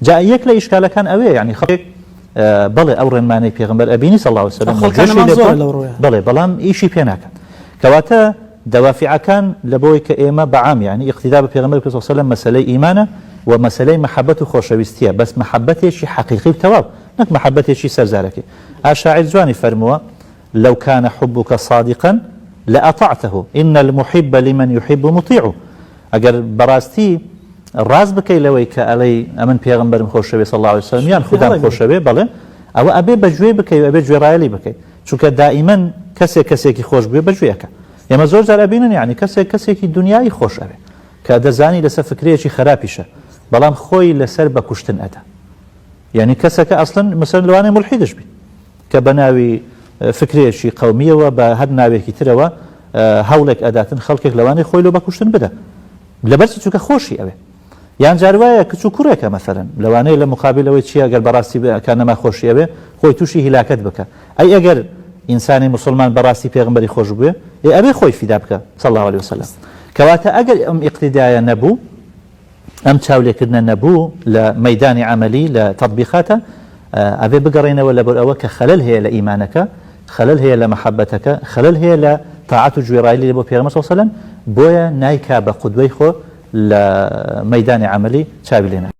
جاء يك لا إشكال كان أوي يعني خلق بلى أورن ماني بيغمبر أبيني صلى الله عليه وسلم بلى بلام إيشي بيناك كواتا دوافع كان لبويك إيما بعام يعني اقتداء بيغمبر صلى الله عليه وسلم مسألة إيمانه ومسألة محبته خوشويستية بس محبته شيء حقيقي بتواب نك محبته شيء سرزارك الشاعر زواني فرموا لو كان حبك صادقا لأطعته إن المحب لمن يحب مطيعه أجر براستي الراز بكي لويك علي أمن بيغمبر خوشوي صلى الله عليه وسلم يعني خدام خوشوي بله أو أبي بجوي بكي وأبي جوي رايلي بكي شو دائما كسي كي خوش بي بجويك يا زور زار أبينا يعني كسي كي دنياي خوش أبي كهذا زاني لسه فكرية شيء خرابيشه بلام خوي لسر بكشتن أدا يعني كسك أصلا مثلا لو أنا ملحدش بي كبناوي فكرية شيء قومية وبهدناوي كتير هولك أداة خلقك لو أنا خوي لو بكشتن بدا لبرس تشوك خوشي أبي يعني جاروايا كتشكرك مثلا لو أنا لمقابل لو شيء أجر براسي كان ما خوشي أبي خوي توشي هلاكت بك أي أجر إنساني مسلمان براسي بيغمبري خوش بيه أبي خوي في دابك صلى الله عليه وسلم كواتا أجر اقتداء نبو أم تشاولي كدنا نبو لميدان عملي لتطبيقاته أبي بقرينا ولا بقى خلل هي لإيمانك خلل هي لمحبتك خلل هي لطاعة جويرايلي لبو بيغمبر صلى الله عليه وسلم بويا نايكا بقدوي خو لميدان عملي تشاولينا